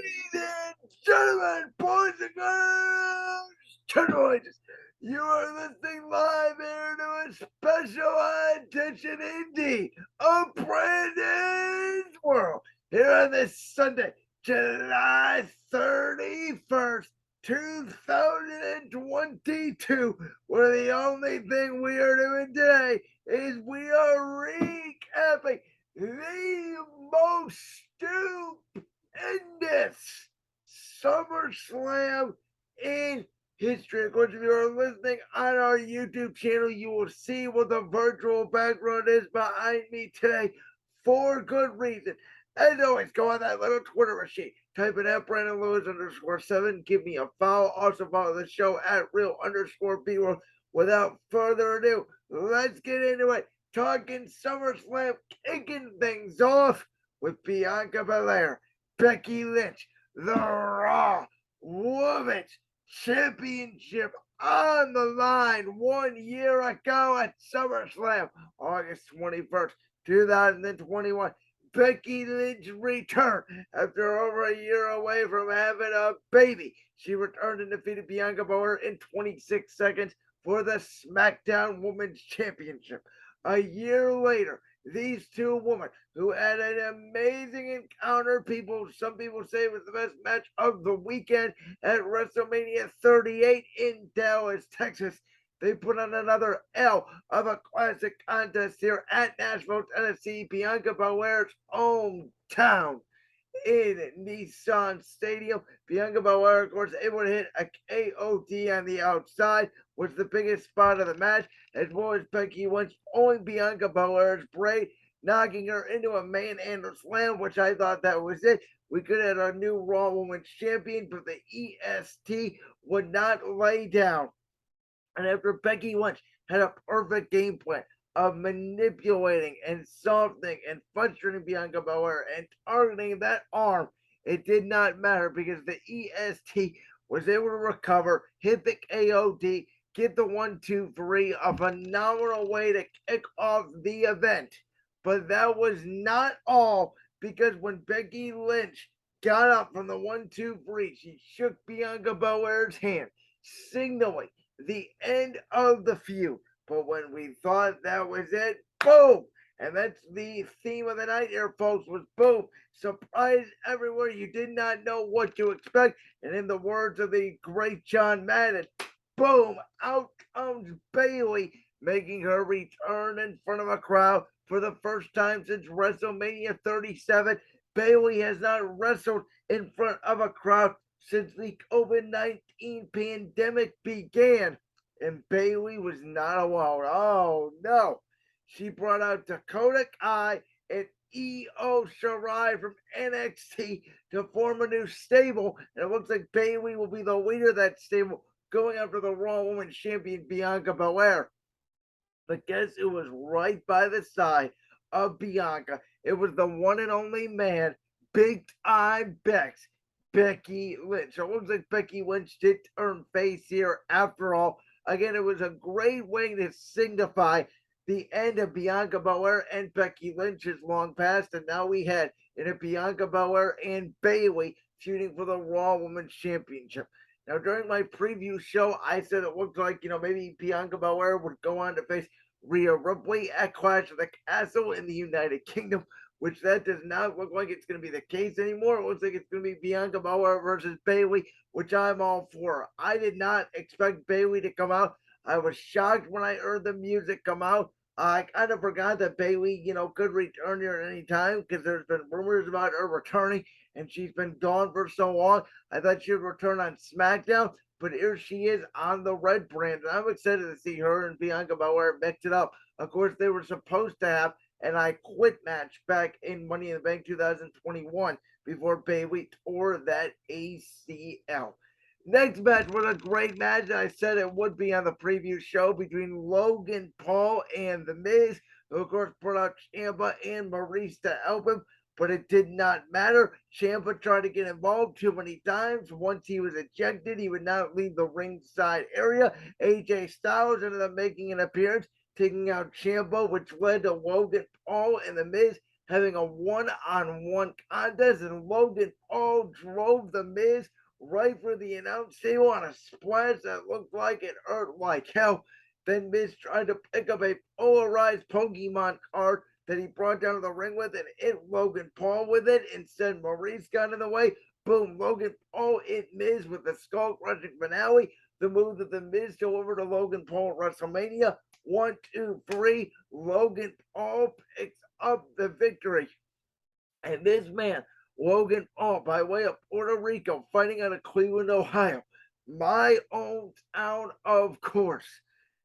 Ladies and gentlemen, boys and girls, turtle ages, you are listening live here to a special edition indie of Brandon's World here on this Sunday, July 31st, 2022, where the only thing we are doing today is we are recapping the most stupendous SummerSlam in history. Of course, if you are listening on our YouTube channel, you will see what the virtual background is behind me today for good reason. As always, go on that little Twitter machine, type in at Brandon Lewis _7, give me a follow. Also follow the show at real _ B World. Without further ado, let's get into it. Talking SummerSlam, kicking things off with Bianca Belair, Becky Lynch, the Raw Women's Championship on the line 1 year ago at SummerSlam, August 21st, 2021. Becky Lynch returned after over a year away from having a baby. She returned and defeated Bianca Belair in 26 seconds for the SmackDown Women's Championship. A year later, these two women who had an amazing encounter, some people say it was the best match of the weekend at WrestleMania 38 in Dallas, Texas. They put on another L of a classic contest here at Nashville, Tennessee, Bianca Belair's hometown in Nissan Stadium. Bianca Belair, of course, able to hit a KOD on the outside, was the biggest spot of the match, as well as Becky Lynch pulling Bianca Belair's braid, knocking her into a manhandle slam, which I thought that was it. We could have had a new Raw Women's Champion, but the EST would not lay down. And after Becky Lynch had a perfect game plan of manipulating and softening and frustrating Bianca Belair and targeting that arm, it did not matter because the EST was able to recover, hit the KOD, get the 1-2-3, a phenomenal way to kick off the event. But that was not all, because when Becky Lynch got up from the 1-2-3, she shook Bianca Belair's hand, signaling the end of the feud. But when we thought that was it, boom! And that's the theme of the night here, folks, was boom. Surprise everywhere. You did not know what to expect. And in the words of the great John Madden, boom, out comes Bayley, making her return in front of a crowd for the first time since WrestleMania 37. Bayley has not wrestled in front of a crowd since the COVID-19 pandemic began. And Bayley was not alone. Oh no. She brought out Dakota Kai and Io Shirai from NXT to form a new stable. And it looks like Bayley will be the leader of that stable, going after the Raw Women's Champion Bianca Belair. But guess who was right by the side of Bianca? It was the one and only man, big time Becky Lynch. So it looks like Becky Lynch did turn face here after all. Again, it was a great way to signify the end of Bianca Belair and Becky Lynch's long past. And now we had in a Bianca Belair and Bayley feuding for the Raw Women's Championship. Now, during my preview show, I said it looked like, maybe Bianca Belair would go on to face Rhea Ripley at Clash of the Castle in the United Kingdom, which that does not look like it's going to be the case anymore. It looks like it's going to be Bianca Belair versus Bayley, which I'm all for. I did not expect Bayley to come out. I was shocked when I heard the music come out. I kind of forgot that Bayley, could return here at any time, because there's been rumors about her returning, and she's been gone for so long. I thought she would return on SmackDown, but here she is on the Red brand. And I'm excited to see her and Bianca Belair mix it up. Of course, they were supposed to have an I Quit match back in Money in the Bank 2021 before Bayley tore that ACL. Next match was a great match. I said it would be on the preview show between Logan Paul and The Miz, who of course brought out Ciampa and Maurice to help him, but it did not matter. Ciampa tried to get involved too many times. Once he was ejected, he would not leave the ringside area. AJ Styles ended up making an appearance, taking out Ciampa, which led to Logan Paul and The Miz having a one-on-one contest, and Logan Paul drove The Miz right for the announce table on a splash that looked like it hurt like hell. Then Miz tried to pick up a polarized Pokemon card that he brought down to the ring with and hit Logan Paul with it. Instead, Maurice got in the way. Boom, Logan Paul hit Miz with the skull crushing finale, the move that the Miz delivered to Logan Paul at WrestleMania. 1, 2, 3. Logan Paul picks up the victory. And this man, Logan Paul, by way of Puerto Rico, fighting out of Cleveland, Ohio, my own town, of course.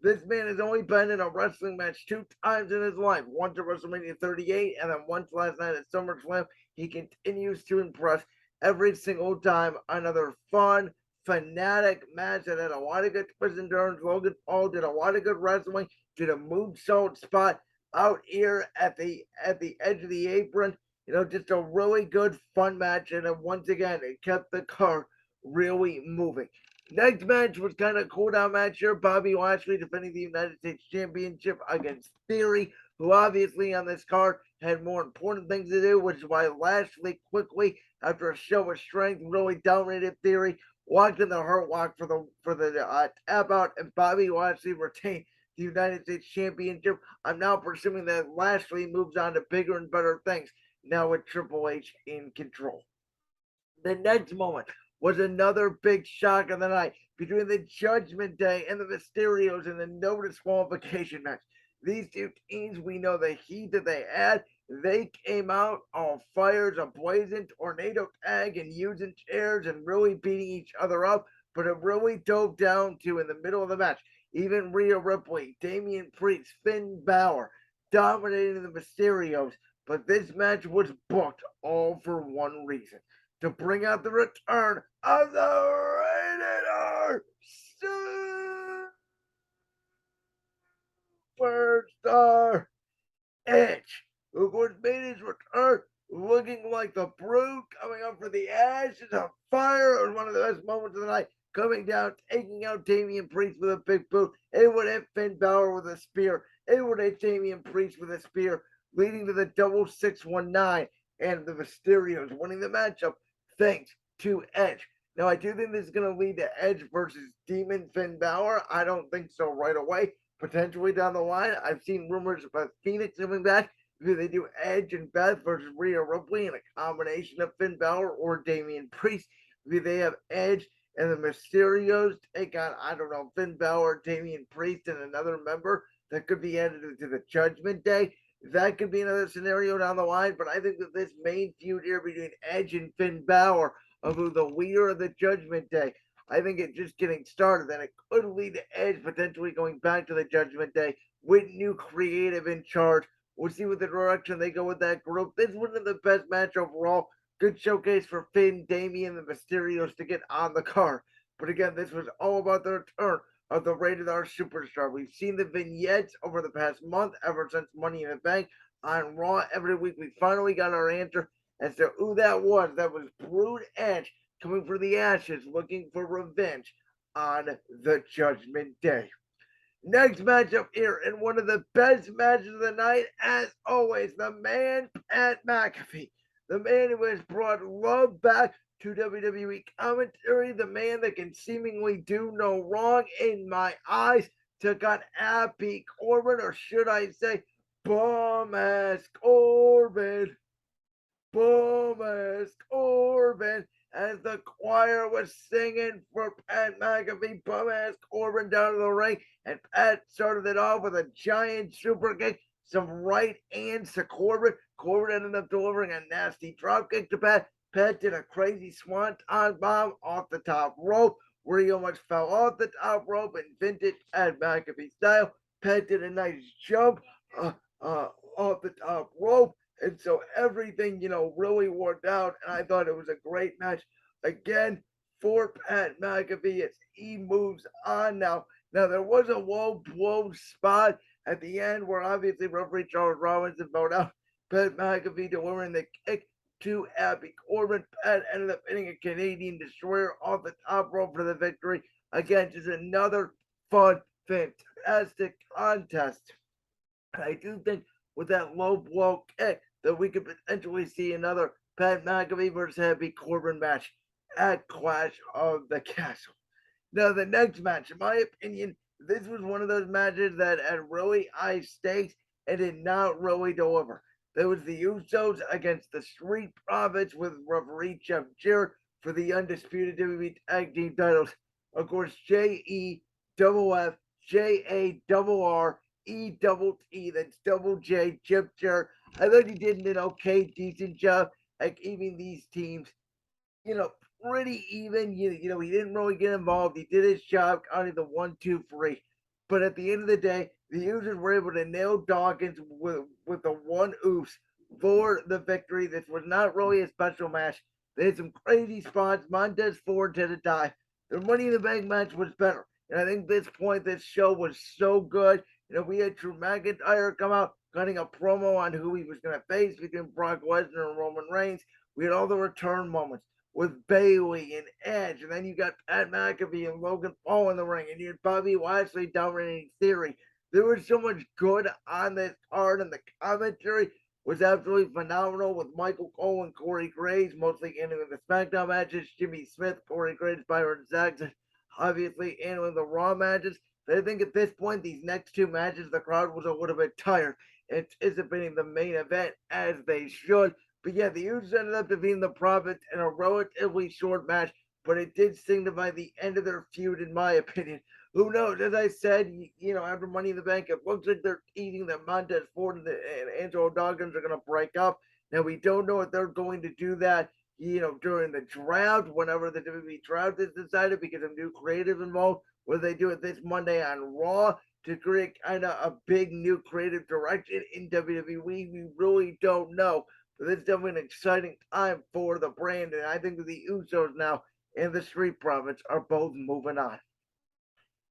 This man has only been in a wrestling match 2 times in his life, once at WrestleMania 38 and then once last night at SummerSlam. He continues to impress every single time. Another fun, fanatic match that had a lot of good twists and turns. Logan Paul did a lot of good wrestling, did a moonsault spot out here at the edge of the apron. Just a really good, fun match. And then once again, it kept the car really moving. Next match was kind of a cool down match here. Bobby Lashley defending the United States Championship against Theory, who obviously on this card had more important things to do, which is why Lashley quickly, after a show of strength, really dominated Theory, walked in the Hurt Lock for the tap out, and Bobby Lashley retained the United States Championship. I'm now presuming that Lashley moves on to bigger and better things now with Triple H in control. The next moment was another big shock of the night between the Judgment Day and the Mysterios in the no disqualification match. These two teams, we know the heat that they had. They came out all fires ablazing, tornado tag, and using chairs and really beating each other up. But it really dove down to in the middle of the match. Even Rhea Ripley, Damian Priest, Finn Balor dominating the Mysterios. But this match was booked all for one reason: to bring out the return of the Rated R Superstar Edge, who was made his return looking like the Brood coming up for the ashes of fire. It was one of the best moments of the night. Coming down, taking out Damian Priest with a big boot. It would hit Finn Balor with a spear. It would hit Damian Priest with a spear, leading to the double 619 and the Mysterios winning the matchup thanks to Edge. Now, I do think this is going to lead to Edge versus Demon Finn Balor. I don't think so right away. Potentially down the line. I've seen rumors about Phoenix coming back. Either they do Edge and Beth versus Rhea Ripley in a combination of Finn Balor or Damian Priest. Either they have Edge and the Mysterios take on, I don't know, Finn Balor, Damian Priest, and another member that could be added to the Judgment Day. That could be another scenario down the line, but I think that this main feud here between Edge and Finn Balor, of who the leader of the Judgment Day, I think it's just getting started, and it could lead to Edge potentially going back to the Judgment Day with new creative in charge. We'll see what the direction they go with that group. This wasn't the best match overall. Good showcase for Finn, Damian, and the Mysterios to get on the card. But again, this was all about the return of the Rated R Superstar. We've seen the vignettes over the past month, ever since Money in the Bank on Raw. Every week we finally got our answer as to who that was. That was Brood Edge coming for the ashes, looking for revenge on the Judgment Day. Next matchup here, and one of the best matches of the night, as always, the man Pat McAfee. The man who has brought love back to WWE commentary, the man that can seemingly do no wrong in my eyes, took on Happy Corbin, or should I say, bum-ass Corbin. Bum-ass Corbin, as the choir was singing for Pat McAfee. Bum-ass Corbin down to the ring, and Pat started it off with a giant super kick, some right hands to Corbin. Corbin ended up delivering a nasty drop kick to Pat. Pat did a crazy swanton bomb off the top rope, where he almost fell off the top rope in vintage Pat McAfee style. Pat did a nice jump off the top rope. And so everything, really worked out. And I thought it was a great match again for Pat McAfee as he moves on now. Now, there was a low blow spot at the end where obviously referee Charles Robinson voted out Pat McAfee delivering the kick to Happy Corbin. Pat ended up hitting a Canadian Destroyer off the top rope for the victory. Again, just another fun, fantastic contest. I do think with that low blow kick, that we could potentially see another Pat McAfee versus Happy Corbin match at Clash of the Castle. Now, the next match, in my opinion, this was one of those matches that had really high stakes and did not really deliver. There was the Usos against the Street Profits with referee Jeff Jarrett for the undisputed WWE Tag Team titles. Of course, JEFFJARRET, that's double J, Jeff Jarrett. I thought he did an okay, decent job at keeping these teams you know, pretty even. He didn't really get involved. He did his job, counting the 1, 2, 3. But at the end of the day, the users were able to nail Dawkins with the one oops for the victory. This was not really a special match. They had some crazy spots. Montez Ford to the dive. The Money in the Bank match was better. And I think this point, this show was so good. We had Drew McIntyre come out, cutting a promo on who he was going to face between Brock Lesnar and Roman Reigns. We had all the return moments with Bailey and Edge, and then you got Pat McAfee and Logan Paul in the ring, and you had Bobby Lashley dominating Theory. There was so much good on this card, and the commentary was absolutely phenomenal with Michael Cole and Corey Graves, mostly handling the SmackDown matches. Jimmy Smith, Corey Graves, Byron Saxton, obviously handling the Raw matches. But I think at this point, these next two matches, the crowd was a little bit tired, anticipating the main event as they should. But yeah, the Usos ended up defeating the Profits in a relatively short match, but it did signify the end of their feud, in my opinion. Who knows? As I said, after Money in the Bank, it looks like they're teasing that Montez Ford and Angelo Dawkins are going to break up. Now, we don't know if they're going to do that, during the draft, whenever the WWE draft is decided, because of new creative involved. Will they do it this Monday on Raw to create kind of a big new creative direction in WWE? We really don't know. But it's definitely an exciting time for the brand, and I think that the Usos now and the Street Profits are both moving on.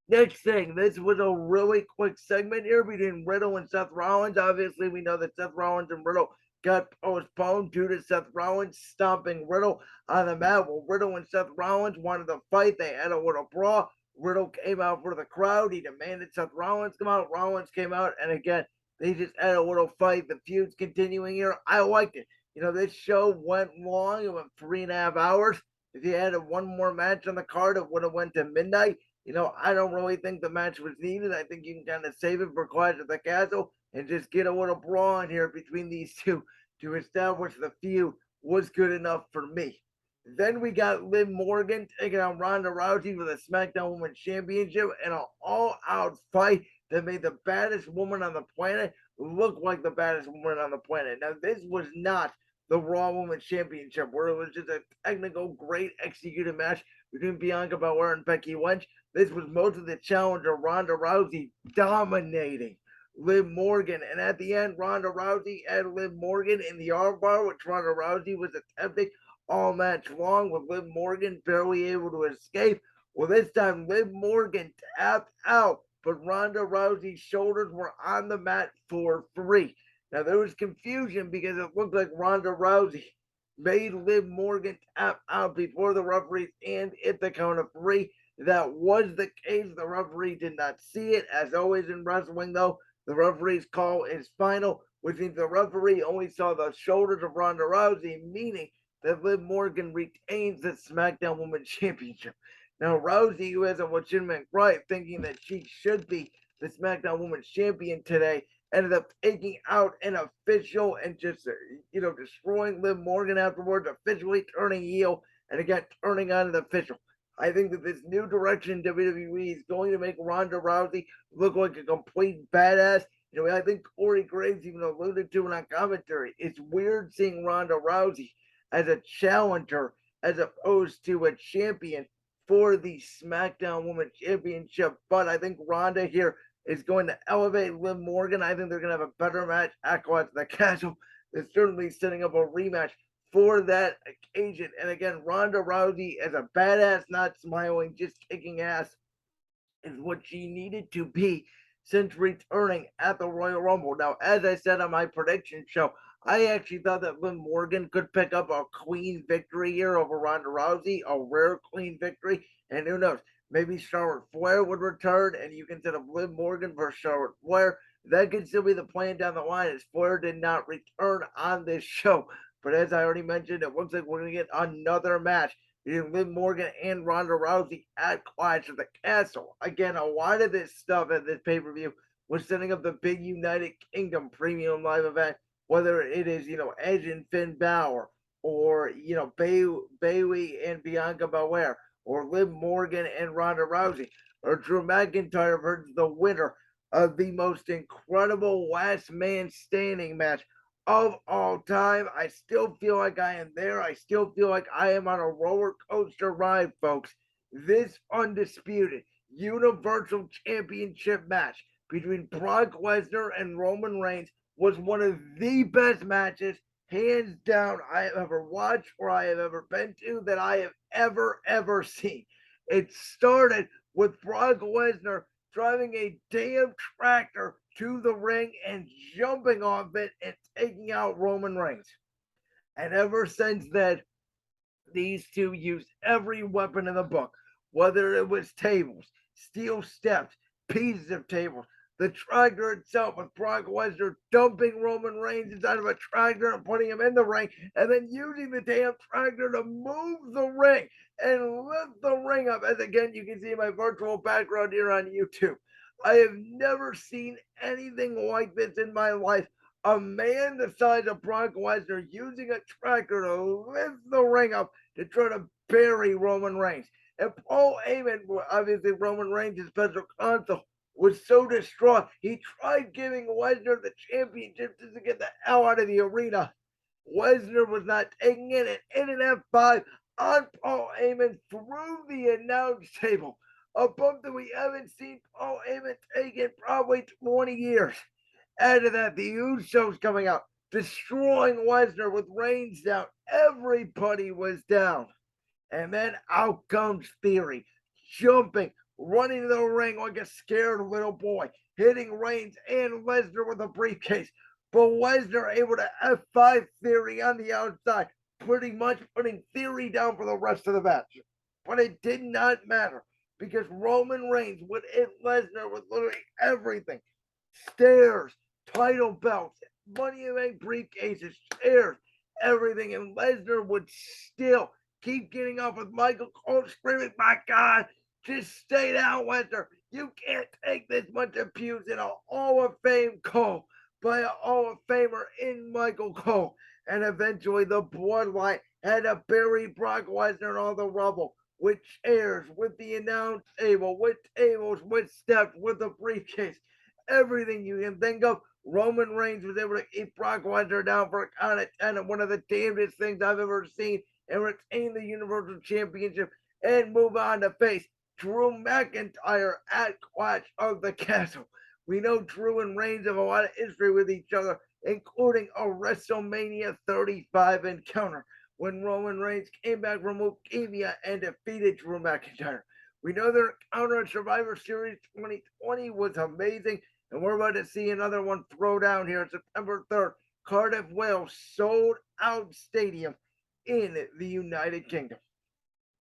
Next thing, this was a really quick segment here between Riddle and Seth Rollins. Obviously, we know that Seth Rollins and Riddle got postponed due to Seth Rollins stomping Riddle on the mat. Well, Riddle and Seth Rollins wanted to fight. They had a little brawl. Riddle came out for the crowd. He demanded Seth Rollins come out. Rollins came out, and again, they just had a little fight. The feud's continuing here. I liked it. This show went long. It went 3.5 hours. If you added one more match on the card, it would have went to midnight. I don't really think the match was needed. I think you can kind of save it for Clash of the Castle and just get a little brawl in here between these two to establish the feud was good enough for me. Then we got Liv Morgan taking on Ronda Rousey for the SmackDown Women's Championship in an all-out fight that made the baddest woman on the planet look like the baddest woman on the planet. Now, this was not the Raw Women's Championship, where it was just a technical, great executed match between Bianca Belair and Becky Lynch. This was most of the challenger, Ronda Rousey, dominating Liv Morgan. And at the end, Ronda Rousey had Liv Morgan in the armbar, which Ronda Rousey was attempting all match long, with Liv Morgan barely able to escape. Well, this time, Liv Morgan tapped out, but Ronda Rousey's shoulders were on the mat for free. Now, there was confusion because it looked like Ronda Rousey made Liv Morgan tap out before the referee's hand hit the count of 3. That was the case. The referee did not see it. As always in wrestling, though, the referee's call is final, which means the referee only saw the shoulders of Ronda Rousey, meaning that Liv Morgan retains the SmackDown Women's Championship. Now, Rousey, who has a legitimate right, thinking that she should be the SmackDown Women's Champion today, ended up taking out an official and just, destroying Liv Morgan afterwards, officially turning heel, and again, turning on an official. I think that this new direction WWE is going to make Ronda Rousey look like a complete badass. I think Corey Graves even alluded to it on commentary. It's weird seeing Ronda Rousey as a challenger as opposed to a champion for the SmackDown Women's Championship. But I think Ronda here is going to elevate Liv Morgan. I think they're going to have a better match at Clash of the Castle. They're certainly setting up a rematch for that occasion. And again, Ronda Rousey as a badass, not smiling, just kicking ass, is what she needed to be since returning at the Royal Rumble. Now, as I said on my prediction show, I actually thought that Liv Morgan could pick up a clean victory here over Ronda Rousey, a rare clean victory. And who knows, maybe Charlotte Flair would return and you can set up Liv Morgan versus Charlotte Flair. That could still be the plan down the line as Flair did not return on this show. But as I already mentioned, it looks like we're going to get another match between Liv Morgan and Ronda Rousey at Clash of the Castle. Again, a lot of this stuff at this pay per view was setting up the big United Kingdom premium live event, whether it is, Edge and Finn Balor, or, Bailey and Bianca Belair, or Liv Morgan and Ronda Rousey, or Drew McIntyre versus the winner of the most incredible last man standing match of all time. I still feel like I am there. I still feel like I am on a roller coaster ride, folks. This undisputed Universal Championship match between Brock Lesnar and Roman Reigns was one of the best matches, hands down, I have ever watched or I have ever been to, that I have ever seen. It started with Brock Lesnar driving a damn tractor to the ring and jumping off it and taking out Roman Reigns. And ever since then, these two used every weapon in the book, whether it was tables, steel steps, pieces of tables, the tractor itself with Brock Lesnar dumping Roman Reigns inside of a tractor and putting him in the ring, and then using the damn tractor to move the ring and lift the ring up. As again, you can see my virtual background here on YouTube. I have never seen anything like this in my life. A man the size of Brock Lesnar using a tractor to lift the ring up to try to bury Roman Reigns. And Paul Heyman, obviously Roman Reigns' special counsel, was so distraught he tried giving Lesnar the championship just to get the hell out of the arena. Lesnar was not taking it, and in an F5 on Paul Heyman through the announce table. A bump that we haven't seen Paul Heyman take in probably 20 years. Add to that, the Usos coming out, destroying Lesnar with Reigns down. Everybody was down. And then out comes Theory, jumping, running to the ring like a scared little boy, hitting Reigns and Lesnar with a briefcase. But Lesnar able to F5 Theory on the outside, pretty much putting Theory down for the rest of the match. But it did not matter because Roman Reigns would hit Lesnar with literally everything. Stairs, title belts, Money in the Bank briefcases, chairs, everything. And Lesnar would still keep getting up with Michael Cole screaming, "My God, just stay down, Lesnar. You can't take this much abuse in a Hall of Fame Cole by a Hall of Famer in Michael Cole." And eventually the Bloodline had to bury Brock Lesnar in all the rubble with chairs, with the announce table, with tables, with steps, with the briefcase, everything you can think of. Roman Reigns was able to keep Brock Lesnar down for a count of 10, and one of the damnedest things I've ever seen, and retain the Universal Championship and move on to face Drew McIntyre at Clash of the Castle. We know Drew and Reigns have a lot of history with each other, including a WrestleMania 35 encounter when Roman Reigns came back from leukemia and defeated Drew McIntyre. We know their encounter at Survivor Series 2020 was amazing, and we're about to see another one throw down here September 3rd, Cardiff, Wales, sold out stadium in the United Kingdom.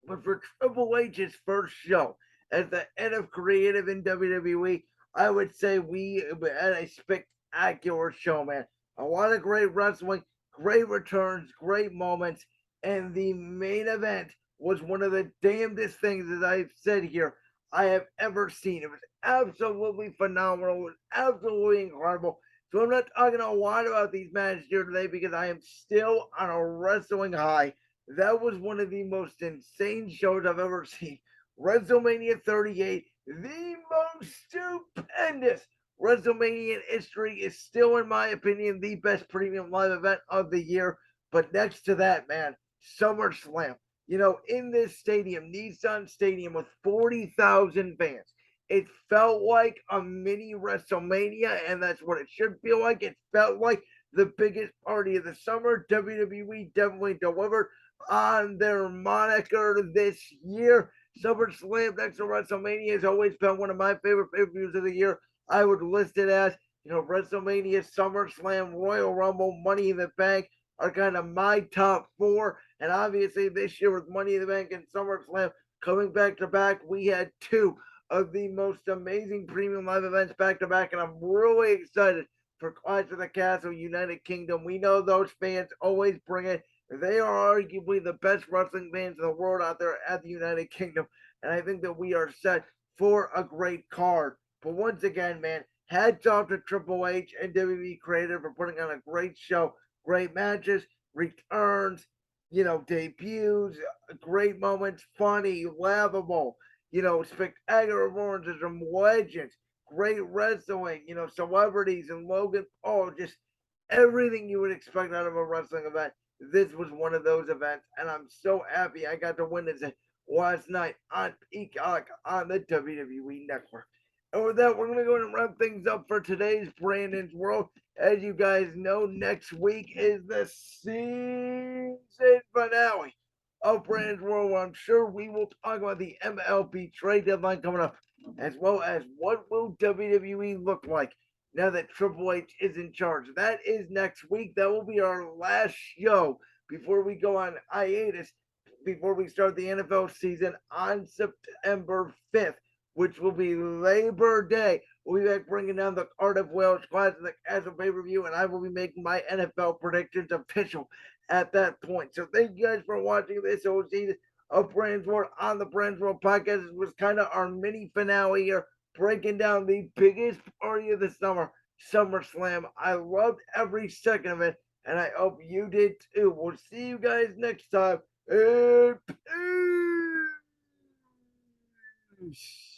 But for Triple H's first show as the head of creative in WWE, I would say we had a spectacular show, man. A lot of great wrestling, great returns, great moments, and the main event was one of the damnedest things, as I've said here, I have ever seen. It was absolutely phenomenal. It was absolutely incredible. So I'm not talking a lot about these matches here today because I am still on a wrestling high. That was one of the most insane shows I've ever seen. WrestleMania 38, the most stupendous WrestleMania in history, is still, in my opinion, the best premium live event of the year. But next to that, man, SummerSlam. In this stadium, Nissan Stadium, with 40,000 fans. It felt like a mini WrestleMania, and that's what it should feel like. It felt like the biggest party of the summer. WWE definitely delivered on their moniker this year. SummerSlam next to WrestleMania has always been one of my favorite pay-per-views of the year. I would list it as, WrestleMania, SummerSlam, Royal Rumble, Money in the Bank are kind of my top four. And obviously this year with Money in the Bank and SummerSlam coming back to back, we had two of the most amazing premium live events back to back, and I'm really excited for Clash of the Castle United Kingdom. We know those fans always bring it. They are arguably the best wrestling fans in the world out there at the United Kingdom, and I think that we are set for a great card. But once again, man, hats off to Triple H and WWE Creative for putting on a great show, great matches, returns, debuts, great moments, funny, laughable, spectacular performances from legends, great wrestling, celebrities and Logan Paul, just everything you would expect out of a wrestling event. This was one of those events, and I'm so happy I got to witness it last night on Peacock on the WWE Network. And with that, we're going to go and wrap things up for today's Brandon's World. As you guys know, next week is the season finale of Brandon's World, where I'm sure we will talk about the MLB trade deadline coming up, as well as what will WWE look like now that Triple H is in charge. That is next week. That will be our last show before we go on hiatus, before we start the NFL season on September 5th, which will be Labor Day. We'll be back bringing down the Cardiff Wales Clash of the Castle pay-per-view, and I will be making my NFL predictions official at that point. So thank you guys for watching this OC of Brand's World on the Brand's World podcast. It was kind of our mini finale here, breaking down the biggest party of the summer, SummerSlam. I loved every second of it, and I hope you did too. We'll see you guys next time. And peace.